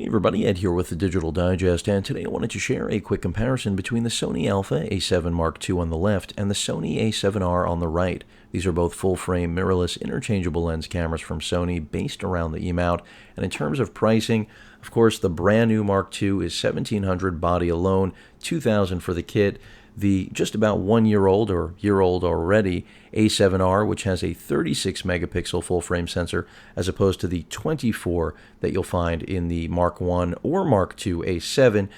Hey everybody, Ed here with the Digital Digest, and today I wanted to share a quick comparison between the Sony Alpha A7 Mark II on the left and the Sony A7R on the right. These are both full-frame mirrorless interchangeable lens cameras from Sony based around the E-mount, and in terms of pricing, of course, the brand new Mark II is $1,700 body alone, $2,000 for the kit. The just about 1 year old or year old already A7R, which has a 36 megapixel full frame sensor as opposed to the 24 that you'll find in the Mark I or Mark II A7,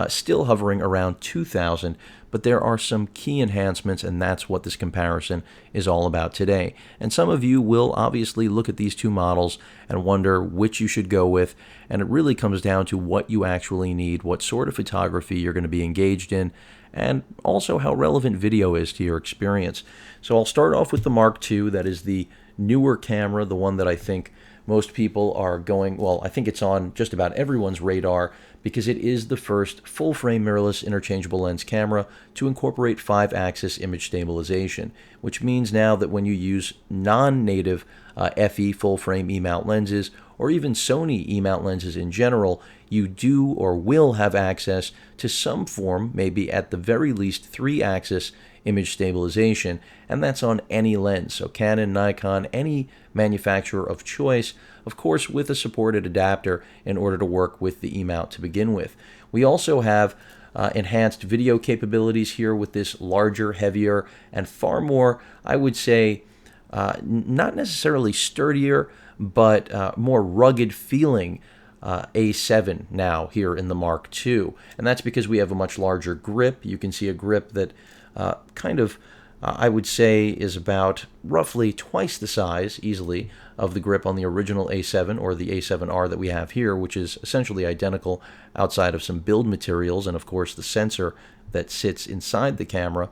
still hovering around 2,000, but there are some key enhancements, and that's what this comparison is all about today. And some of you will obviously look at these two models and wonder which you should go with, and it really comes down to what you actually need, what sort of photography you're going to be engaged in, and also how relevant video is to your experience. So I'll start off with the Mark II. That is the newer camera, the one that I think most people are going, well, I think it's on just about everyone's radar because it is the first full-frame mirrorless interchangeable lens camera to incorporate 5-axis image stabilization, which means now that when you use non-native FE full-frame E-mount lenses, or even Sony E-mount lenses in general, you do or will have access to some form, maybe at the very least 3-axis image stabilization, and that's on any lens. So Canon, Nikon, any manufacturer of choice, of course with a supported adapter in order to work with the E-mount to begin with. We also have enhanced video capabilities here with this larger, heavier, and far more, I would say, not necessarily sturdier, but more rugged feeling A7 now here in the Mark II. And that's because we have a much larger grip. You can see a grip that I would say is about roughly twice the size, easily, of the grip on the original A7 or the A7R that we have here, which is essentially identical outside of some build materials and, of course, the sensor that sits inside the camera.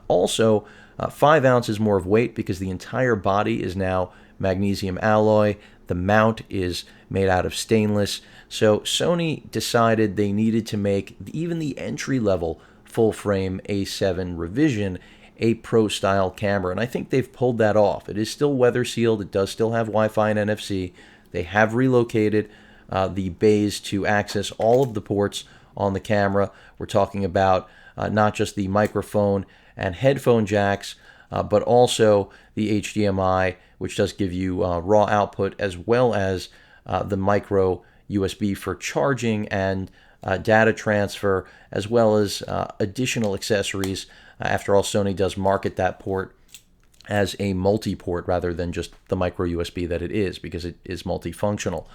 Also, 5 ounces more of weight because the entire body is now magnesium alloy. The mount is made out of stainless. So Sony decided they needed to make even the entry-level full-frame A7 revision a pro-style camera, and I think they've pulled that off. It is still weather-sealed. It does still have Wi-Fi and NFC. They have relocated the bays to access all of the ports on the camera. We're talking about not just the microphone and headphone jacks, but also the HDMI, which does give you raw output, as well as the micro USB for charging and data transfer, as well as additional accessories. After all, Sony does market that port as a multi-port rather than just the micro USB that it is, because it is multifunctional.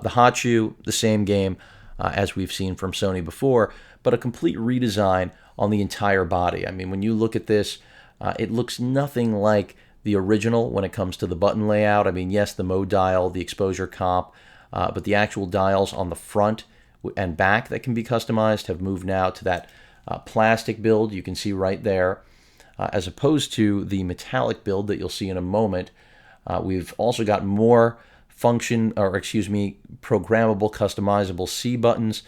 The hot shoe, the same game as we've seen from Sony before, but a complete redesign on the entire body. I mean, when you look at this, it looks nothing like the original when it comes to the button layout. I mean, yes, the mode dial, the exposure comp, but the actual dials on the front and back that can be customized have moved now to that plastic build you can see right there, as opposed to the metallic build that you'll see in a moment. We've also got more programmable, customizable C buttons.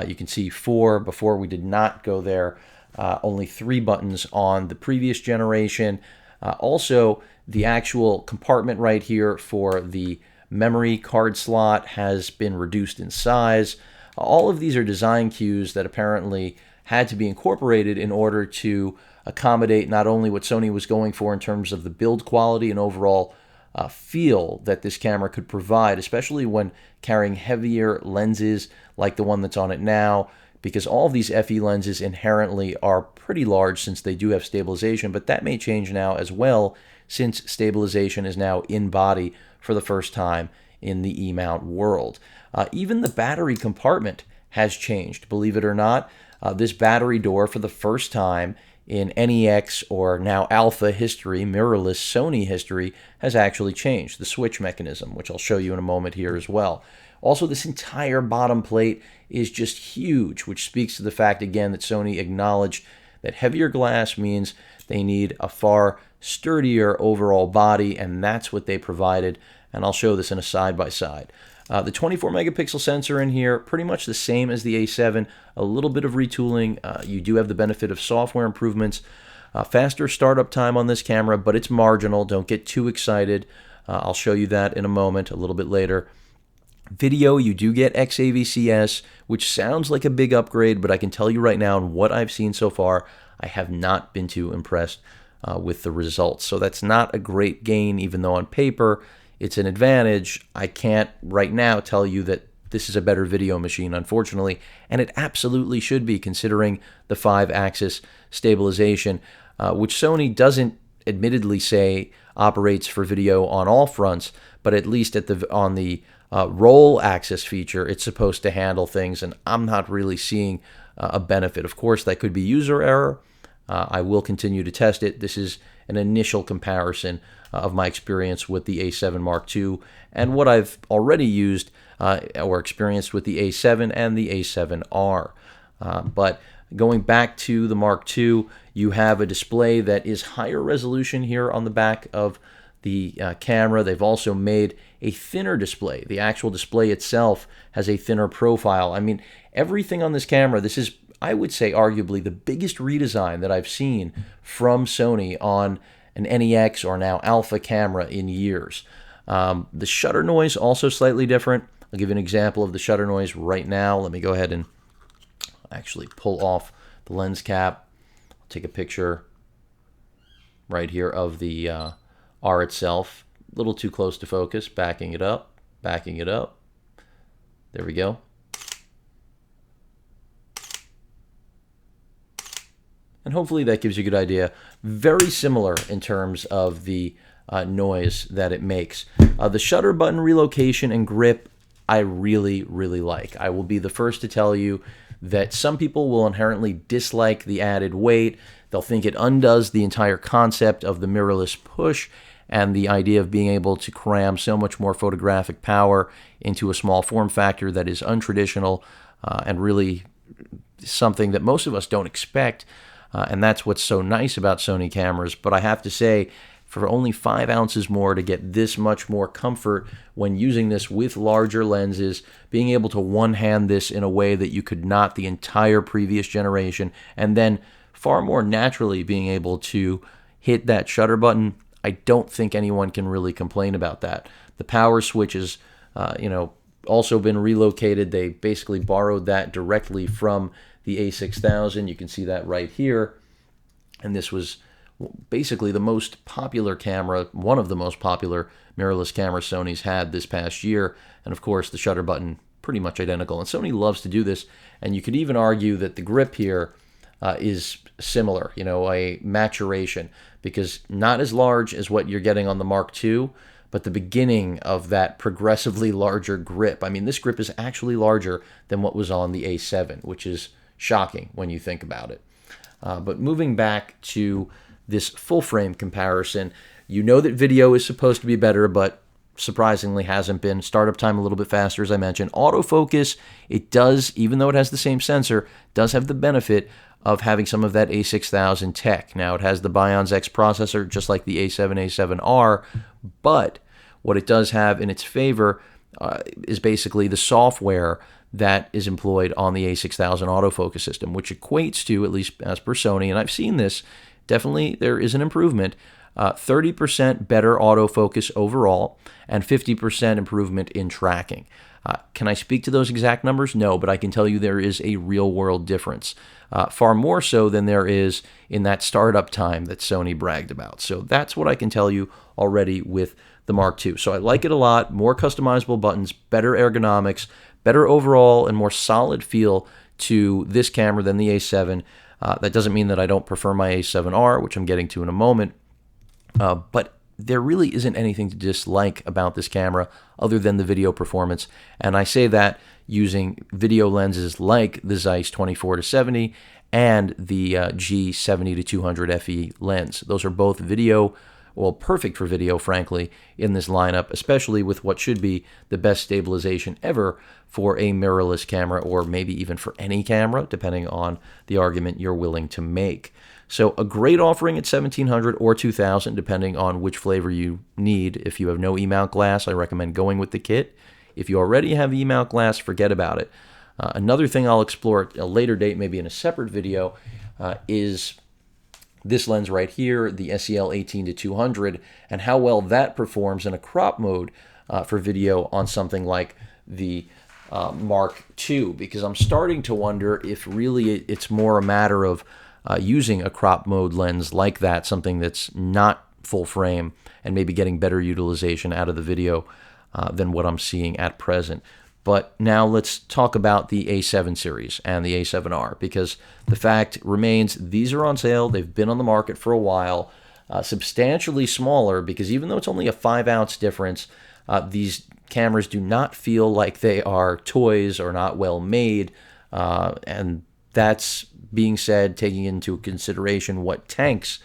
You can see 4. Before we did not go there. Only 3 buttons on the previous generation. Also, the actual compartment right here for the memory card slot has been reduced in size. All of these are design cues that apparently had to be incorporated in order to accommodate not only what Sony was going for in terms of the build quality and overall feel that this camera could provide, especially when carrying heavier lenses like the one that's on it now, because all of these FE lenses inherently are pretty large since they do have stabilization, but that may change now as well since stabilization is now in body for the first time in the E-mount world. Even the battery compartment has changed, believe it or not. This battery door, for the first time in NEX or now Alpha history, mirrorless Sony history, has actually changed. The switch mechanism, which I'll show you in a moment here as well. Also, this entire bottom plate is just huge, which speaks to the fact, again, that Sony acknowledged that heavier glass means they need a far sturdier overall body, and that's what they provided. And I'll show this in a side-by-side. The 24 megapixel sensor in here, pretty much the same as the A7, a little bit of retooling. You do have the benefit of software improvements. Faster startup time on this camera, but it's marginal. Don't get too excited. I'll show you that in a moment, a little bit later. Video, you do get xavc-s, which sounds like a big upgrade, but I can tell you right now, in what I've seen so far, I have not been too impressed with the results. So that's not a great gain, even though on paper it's an advantage. I can't right now tell you that this is a better video machine, unfortunately, and it absolutely should be, considering the 5-axis stabilization, which Sony doesn't admittedly say operates for video on all fronts, but at least on the roll axis feature, it's supposed to handle things, and I'm not really seeing a benefit. Of course, that could be user error. I will continue to test it. This is an initial comparison of my experience with the A7 Mark II and what I've already used or experienced with the A7 and the A7R. But going back to the Mark II, you have a display that is higher resolution here on the back of the camera. They've also made a thinner display. The actual display itself has a thinner profile. I mean, everything on this camera, this is, I would say, arguably the biggest redesign that I've seen from Sony on an NEX or now Alpha camera in years. The shutter noise also slightly different. I'll give you an example of the shutter noise right now. Let me go ahead and actually pull off the lens cap. I'll take a picture right here of the R itself. A little too close to focus. Backing it up. Backing it up. There we go. And hopefully that gives you a good idea. Very similar in terms of the noise that it makes. The shutter button relocation and grip, I really, really like. I will be the first to tell you that some people will inherently dislike the added weight. They'll think it undoes the entire concept of the mirrorless push and the idea of being able to cram so much more photographic power into a small form factor that is untraditional and really something that most of us don't expect. And that's what's so nice about Sony cameras. But I have to say, for only 5 ounces more to get this much more comfort when using this with larger lenses, being able to one-hand this in a way that you could not the entire previous generation, and then far more naturally being able to hit that shutter button, I don't think anyone can really complain about that. The power switch has, also been relocated. They basically borrowed that directly from the A6000. You can see that right here. And this was basically the most popular camera, one of the most popular mirrorless cameras Sony's had this past year. And of course, the shutter button, pretty much identical. And Sony loves to do this. And you could even argue that the grip here is similar, a maturation, because not as large as what you're getting on the Mark II, but the beginning of that progressively larger grip. I mean, this grip is actually larger than what was on the A7, which is shocking when you think about it. But moving back to this full frame comparison, you know that video is supposed to be better, but surprisingly hasn't been. Startup time a little bit faster, as I mentioned. Autofocus, it does, even though it has the same sensor, does have the benefit of having some of that A6000 tech. Now, it has the Bion's X processor, just like the A7, A7R, but what it does have in its favor is basically the software that is employed on the A6000 autofocus system, which equates to, at least as per Sony, and I've seen this, definitely there is an improvement, 30% better autofocus overall, and 50% improvement in tracking. Can I speak to those exact numbers? No, but I can tell you there is a real-world difference, far more so than there is in that startup time that Sony bragged about. So that's what I can tell you already with the Mark II. So I like it a lot. More customizable buttons, better ergonomics, better overall and more solid feel to this camera than the A7. That doesn't mean that I don't prefer my A7R, which I'm getting to in a moment. But there really isn't anything to dislike about this camera other than the video performance. And I say that using video lenses like the Zeiss 24-70 and the G70-200 FE lens. Those are both video, well, perfect for video, frankly, in this lineup, especially with what should be the best stabilization ever for a mirrorless camera, or maybe even for any camera, depending on the argument you're willing to make. So a great offering at $1,700 or $2,000, depending on which flavor you need. If you have no E-mount glass, I recommend going with the kit. If you already have E-mount glass, forget about it. Another thing I'll explore at a later date, maybe in a separate video, is this lens right here, the SEL 18-200, and how well that performs in a crop mode for video on something like the Mark II, because I'm starting to wonder if really it's more a matter of using a crop mode lens like that, something that's not full frame, and maybe getting better utilization out of the video than what I'm seeing at present. But now let's talk about the A7 series and the A7R, because the fact remains these are on sale. They've been on the market for a while, substantially smaller, because even though it's only a 5-ounce difference, these cameras do not feel like they are toys or not well made. And that's being said, taking into consideration what tanks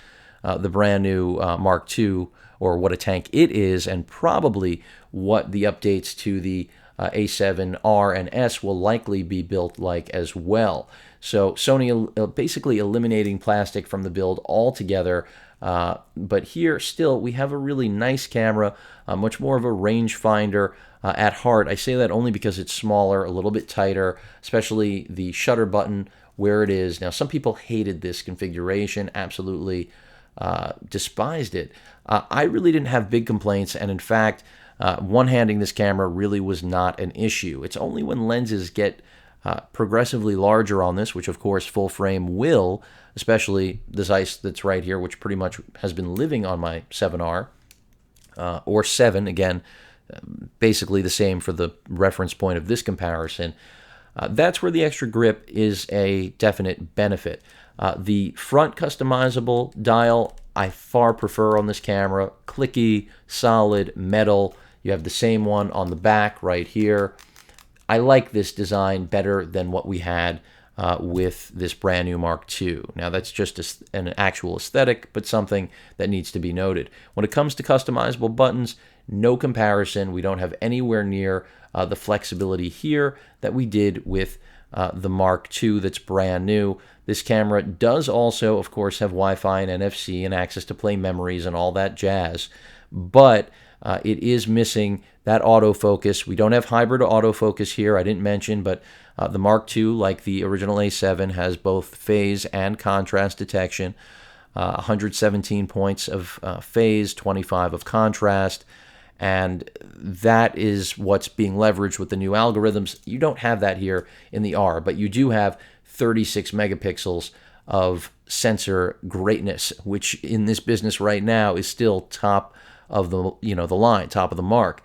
the brand new Mark II, or what a tank it is, and probably what the updates to the A7R and S will likely be built like as well. So Sony basically eliminating plastic from the build altogether. But here still we have a really nice camera, much more of a rangefinder at heart. I say that only because it's smaller, a little bit tighter, especially the shutter button where it is. Now, some people hated this configuration, absolutely despised it. I really didn't have big complaints, and in fact, one-handing this camera really was not an issue. It's only when lenses get progressively larger on this, which of course full frame will, especially the Zeiss that's right here, which pretty much has been living on my 7R, or 7, again, basically the same for the reference point of this comparison. That's where the extra grip is a definite benefit. The front customizable dial I far prefer on this camera. Clicky, solid, metal. You have the same one on the back right here. I like this design better than what we had with this brand new Mark II. Now, that's just an actual aesthetic, but something that needs to be noted. When it comes to customizable buttons, no comparison. We don't have anywhere near the flexibility here that we did with the Mark II that's brand new. This camera does also, of course, have Wi-Fi and NFC and access to play memories and all that jazz, but it is missing that autofocus. We don't have hybrid autofocus here, I didn't mention, but the Mark II, like the original A7, has both phase and contrast detection, 117 points of phase, 25 of contrast, and that is what's being leveraged with the new algorithms. You don't have that here in the R, but you do have 36 megapixels of sensor greatness, which in this business right now is still top of the the line, top of the mark.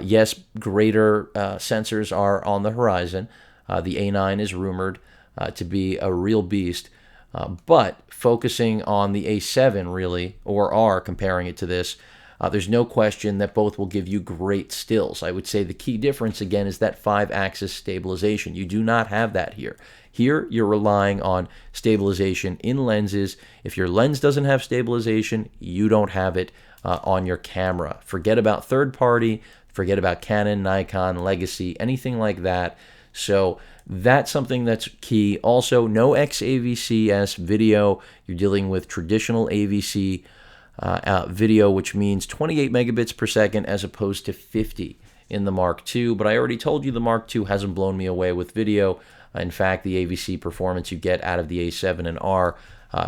Yes, greater sensors are on the horizon. The A9 is rumored to be a real beast, but focusing on the A7 really, or R, comparing it to this, there's no question that both will give you great stills. I would say the key difference, again, is that 5-axis stabilization. You do not have that here. Here, you're relying on stabilization in lenses. If your lens doesn't have stabilization, you don't have it on your camera. Forget about third-party, forget about Canon, Nikon, Legacy, anything like that. So that's something that's key. Also, no xavc-s video. You're dealing with traditional AVC video, which means 28 megabits per second as opposed to 50 in the Mark II. But I already told you the Mark II hasn't blown me away with video. In fact, the AVC performance you get out of the A7 and R,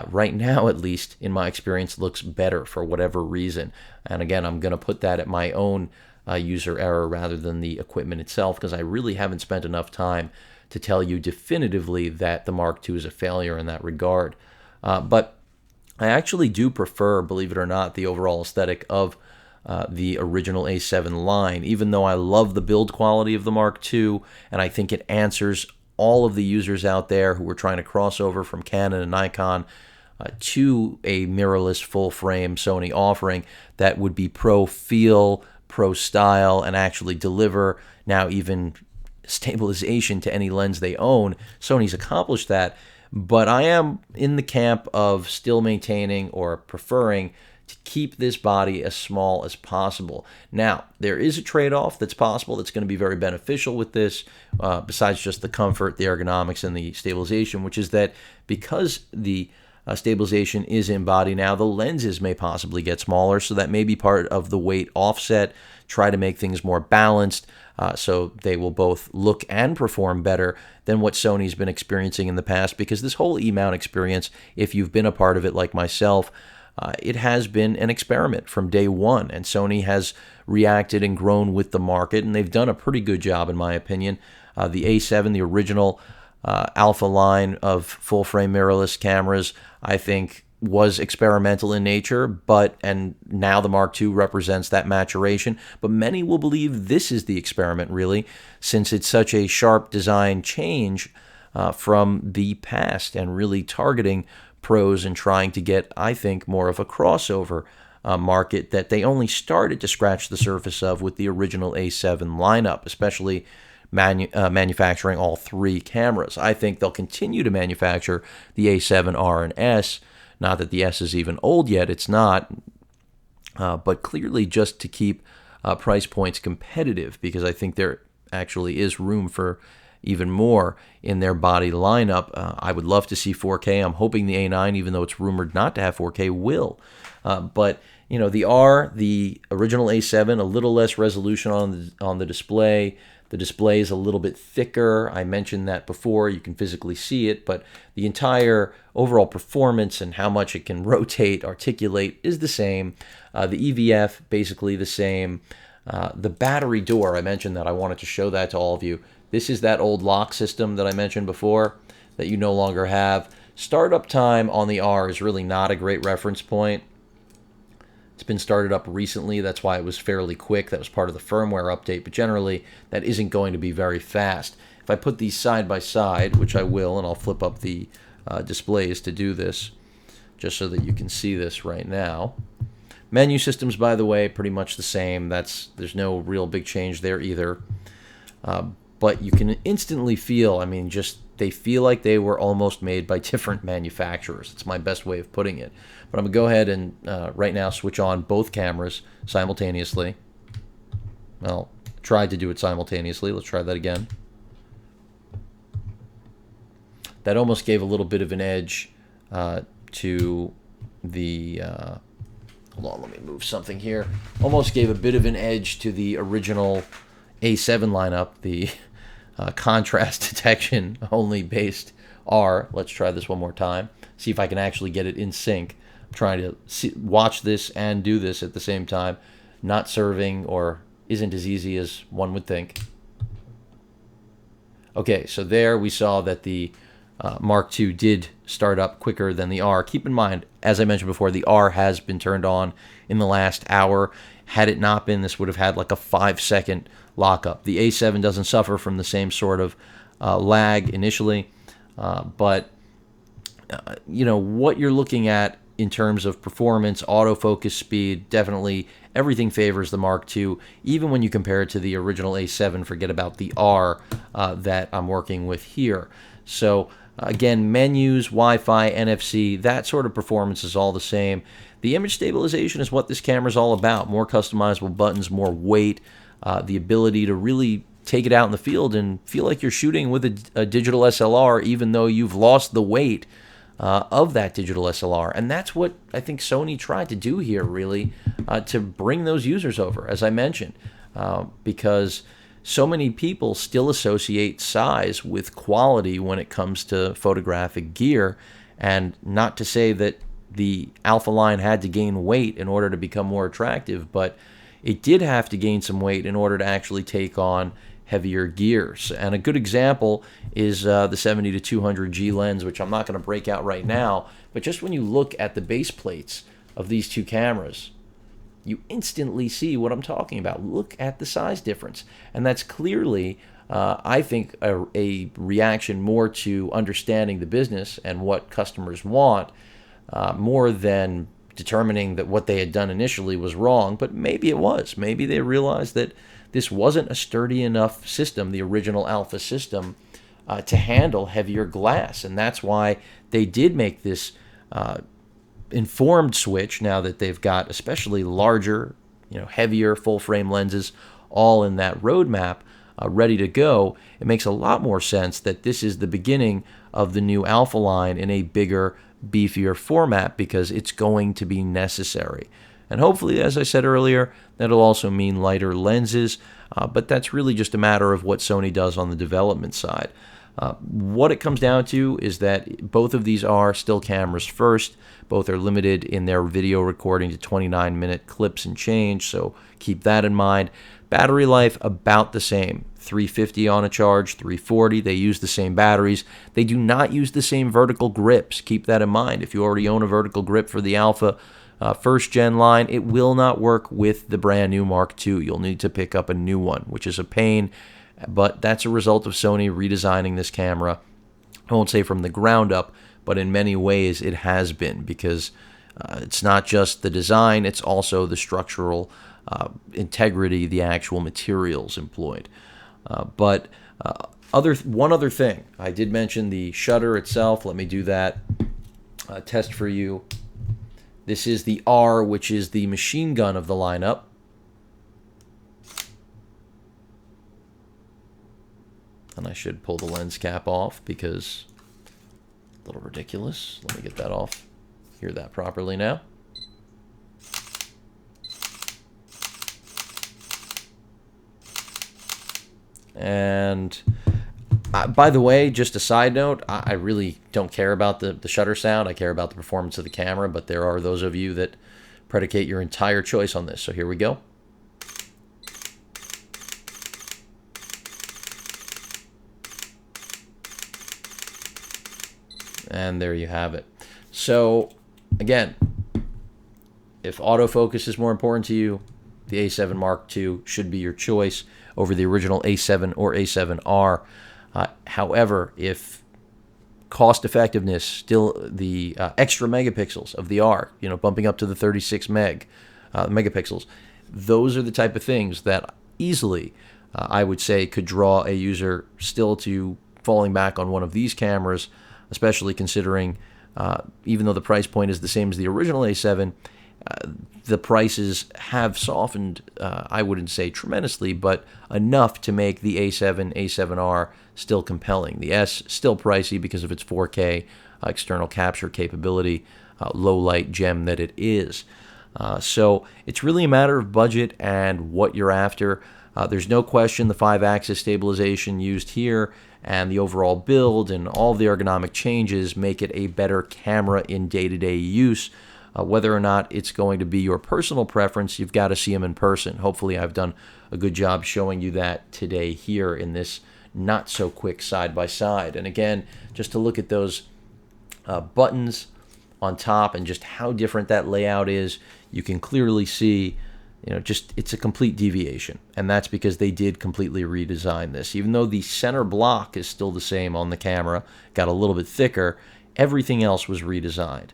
right now at least, in my experience, looks better for whatever reason. And again, I'm going to put that at my own user error rather than the equipment itself, because I really haven't spent enough time to tell you definitively that the Mark II is a failure in that regard. But I actually do prefer, believe it or not, the overall aesthetic of the original A7 line, even though I love the build quality of the Mark II, and I think it answers all of the users out there who were trying to cross over from Canon and Nikon to a mirrorless full-frame Sony offering that would be pro-feel, pro-style, and actually deliver now even stabilization to any lens they own. Sony's accomplished that, but I am in the camp of still maintaining or preferring to keep this body as small as possible. Now, there is a trade-off that's possible that's going to be very beneficial with this, besides just the comfort, the ergonomics, and the stabilization, which is that because the stabilization is in body now, the lenses may possibly get smaller, so that may be part of the weight offset. Try to make things more balanced, so they will both look and perform better than what Sony's been experiencing in the past, because this whole E-mount experience, if you've been a part of it like myself, it has been an experiment from day one, and Sony has reacted and grown with the market, and they've done a pretty good job, in my opinion. The A7, the original Alpha line of full-frame mirrorless cameras, I think was experimental in nature, and now the Mark II represents that maturation. But many will believe this is the experiment, really, since it's such a sharp design change from the past and really targeting pros and trying to get, I think, more of a crossover market that they only started to scratch the surface of with the original A7 lineup, especially manufacturing all three cameras. I think they'll continue to manufacture the A7R and S. Not that the S is even old yet, it's not, but clearly just to keep price points competitive, because I think there actually is room for even more in their body lineup. I would love to see 4K. I'm hoping the A9, even though it's rumored not to have 4K, will. But you know, the R, the original A7, a little less resolution on the display. The display is a little bit thicker. I mentioned that before. You can physically see it, but the entire overall performance and how much it can rotate, articulate is the same. The EVF, basically the same. The battery door, I mentioned that. I wanted to show that to all of you. This is that old lock system that I mentioned before that you no longer have. Startup time on the R is really not a great reference point. It's been started up recently. That's why it was fairly quick. That was part of the firmware update. But generally, that isn't going to be very fast. If I put these side by side, which I will, and I'll flip up the displays to do this, just so that you can see this right now. Menu systems, by the way, pretty much the same. There's no real big change there either. But you can instantly feel, I mean, they feel like they were almost made by different manufacturers. It's my best way of putting it. But I'm going to go ahead and right now switch on both cameras simultaneously. Well, tried to do it simultaneously. Let's try that again. That almost gave a little bit of an edge to the... hold on, let me move something here. Almost gave a bit of an edge to the original A7 lineup, the contrast detection only based R. Let's try this one more time. See if I can actually get it in sync. I'm trying to watch this and do this at the same time. Not serving, or isn't as easy as one would think. Okay, so there we saw that the Mark II did start up quicker than the R. Keep in mind, as I mentioned before, the R has been turned on in the last hour. Had it not been, this would have had like a 5-second lockup. The A7 doesn't suffer from the same sort of lag initially, but you know, what you're looking at in terms of performance, autofocus speed, definitely everything favors the Mark II. Even when you compare it to the original A7, forget about the R that I'm working with here. So again, menus, Wi-Fi, NFC, that sort of performance is all the same. The image stabilization is what this camera is all about. More customizable buttons, more weight, the ability to really take it out in the field and feel like you're shooting with a digital SLR, even though you've lost the weight of that digital SLR. And that's what I think Sony tried to do here, really, to bring those users over, as I mentioned, because so many people still associate size with quality when it comes to photographic gear. And not to say that the Alpha line had to gain weight in order to become more attractive, but it did have to gain some weight in order to actually take on heavier gears. And a good example is the 70-200G lens, which I'm not going to break out right now, but just when you look at the base plates of these two cameras, you instantly see what I'm talking about. Look at the size difference. And that's clearly, I think, a reaction more to understanding the business and what customers want, more than determining that what they had done initially was wrong. But maybe it was. Maybe they realized that this wasn't a sturdy enough system, the original Alpha system, to handle heavier glass. And that's why they did make this informed switch, now that they've got especially larger, heavier full-frame lenses all in that roadmap ready to go. It makes a lot more sense that this is the beginning of the new Alpha line in a bigger, beefier format, because it's going to be necessary. And hopefully, as I said earlier, that'll also mean lighter lenses, but that's really just a matter of what Sony does on the development side. What it comes down to is that both of these are still cameras first. Both are limited in their video recording to 29-minute clips and change, so keep that in mind. Battery life about the same. 350 on a charge, 340. They use the same batteries. They do not use the same vertical grips. Keep that in mind. If you already own a vertical grip for the Alpha first gen line, it will not work with the brand new Mark II. You'll need to pick up a new one, which is a pain. But that's a result of Sony redesigning this camera. I won't say from the ground up, but in many ways it has been, because it's not just the design, it's also the structural integrity, the actual materials employed. But one other thing, I did mention the shutter itself. Let me do that test for you. This is the R, which is the machine gun of the lineup. And I should pull the lens cap off because a little ridiculous. Let me get that off. Hear that properly now. And by the way, just a side note, I really don't care about the shutter sound. I care about the performance of the camera, but there are those of you that predicate your entire choice on this. So here we go. And there you have it. So again, if autofocus is more important to you, the A7 Mark II should be your choice over the original A7 or A7R. However, if cost effectiveness, still the extra megapixels of the R, bumping up to the 36 megapixels, those are the type of things that easily, I would say, could draw a user still to falling back on one of these cameras, especially considering even though the price point is the same as the original A7, the prices have softened, I wouldn't say tremendously, but enough to make the A7, A7R still compelling. The S still pricey because of its 4K external capture capability, low light gem that it is. So it's really a matter of budget and what you're after. There's no question the 5-axis stabilization used here and the overall build and all the ergonomic changes make it a better camera in day-to-day use. Whether or not it's going to be your personal preference, you've got to see them in person. Hopefully I've done a good job showing you that today here in this not so quick side-by-side. And again, just to look at those buttons on top and just how different that layout is, you can clearly see, just it's a complete deviation. And that's because they did completely redesign this. Even though the center block is still the same on the camera, got a little bit thicker, everything else was redesigned.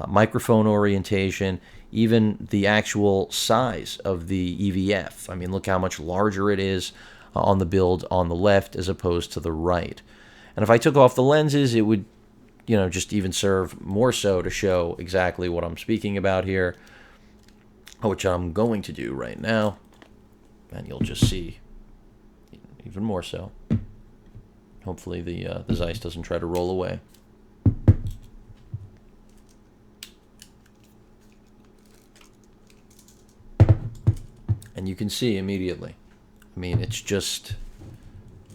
Microphone orientation, even the actual size of the EVF. I mean, look how much larger it is on the build on the left as opposed to the right. And if I took off the lenses, it would, just even serve more so to show exactly what I'm speaking about here, which I'm going to do right now. And you'll just see even more so. Hopefully the Zeiss doesn't try to roll away. And you can see immediately. I mean, it's just,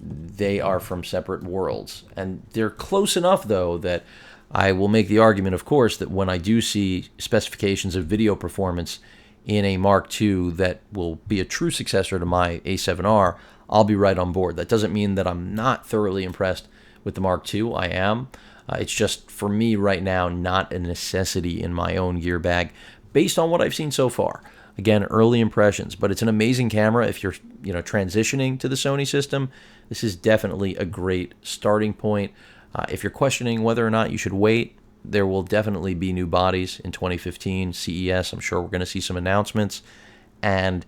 they are from separate worlds. And they're close enough, though, that I will make the argument, of course, that when I do see specifications of video performance in a Mark II that will be a true successor to my A7R, I'll be right on board. That doesn't mean that I'm not thoroughly impressed with the Mark II. I am. It's just, for me right now, not a necessity in my own gear bag based on what I've seen so far. Again, early impressions, but it's an amazing camera if you're, transitioning to the Sony system. This is definitely a great starting point. If you're questioning whether or not you should wait, there will definitely be new bodies in 2015 CES. I'm sure we're going to see some announcements, and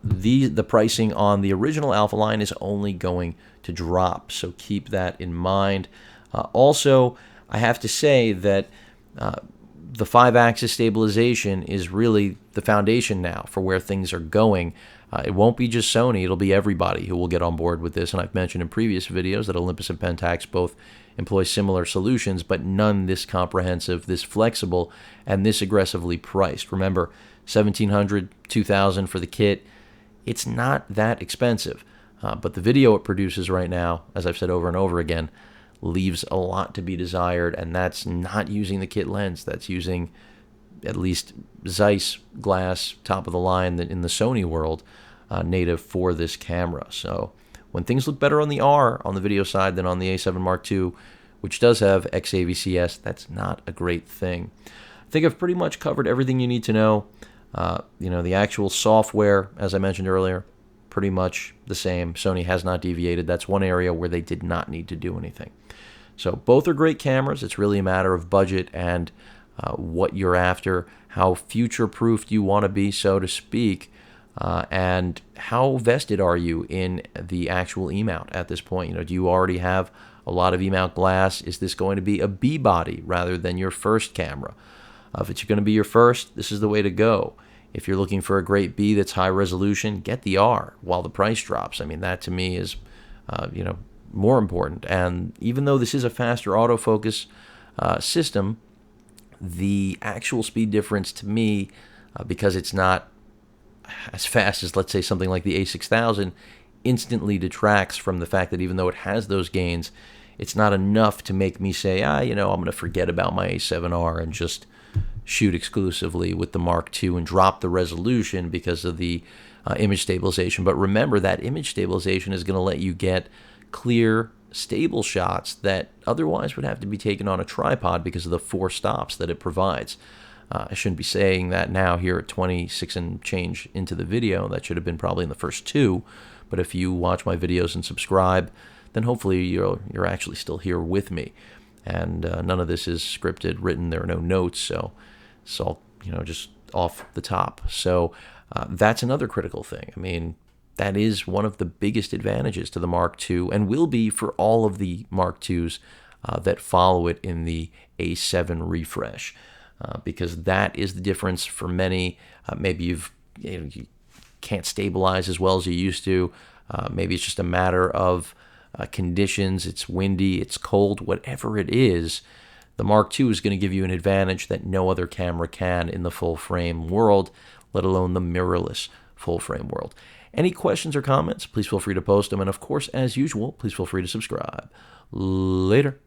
the pricing on the original Alpha line is only going to drop, so keep that in mind. Also, I have to say that the 5-axis stabilization is really the foundation now for where things are going. It won't be just Sony, it'll be everybody who will get on board with this. And I've mentioned in previous videos that Olympus and Pentax both employ similar solutions, but none this comprehensive, this flexible, and this aggressively priced. Remember, $1,700, $2,000 for the kit. It's not that expensive. But the video it produces right now, as I've said over and over again, leaves a lot to be desired, and that's not using the kit lens. That's using at least Zeiss glass, top of the line in the Sony world, native for this camera. So when things look better on the R on the video side than on the A7 Mark II, which does have xavc-s, that's not a great thing. I think I've pretty much covered everything you need to know. The actual software, as I mentioned earlier, pretty much the same. Sony has not deviated. That's one area where they did not need to do anything. So both are great cameras. It's really a matter of budget and what you're after, how future-proofed you want to be, so to speak, and how vested are you in the actual E-mount at this point. Do you already have a lot of E-mount glass? Is this going to be a B body rather than your first camera? If it's going to be your first, this is the way to go. If you're looking for a great B that's high resolution, get the R while the price drops. I mean, that to me is, more important. And even though this is a faster autofocus system, the actual speed difference to me, because it's not as fast as, let's say, something like the A6000, instantly detracts from the fact that even though it has those gains, it's not enough to make me say, I'm going to forget about my A7R and just shoot exclusively with the Mark II and drop the resolution because of the image stabilization. But remember, that image stabilization is going to let you get clear, stable shots that otherwise would have to be taken on a tripod because of the 4 stops that it provides. I shouldn't be saying that now here at 26 and change into the video. That should have been probably in the first 2. But if you watch my videos and subscribe, then hopefully you're actually still here with me. And none of this is scripted, written. There are no notes, so it's all just off the top. So that's another critical thing. I mean, that is one of the biggest advantages to the Mark II, and will be for all of the Mark IIs that follow it in the A7 refresh, because that is the difference for many. Maybe you can't stabilize as well as you used to. Maybe it's just a matter of conditions. It's windy, it's cold, whatever it is. The Mark II is going to give you an advantage that no other camera can in the full frame world, let alone the mirrorless full frame world. Any questions or comments, please feel free to post them. And of course, as usual, please feel free to subscribe. Later.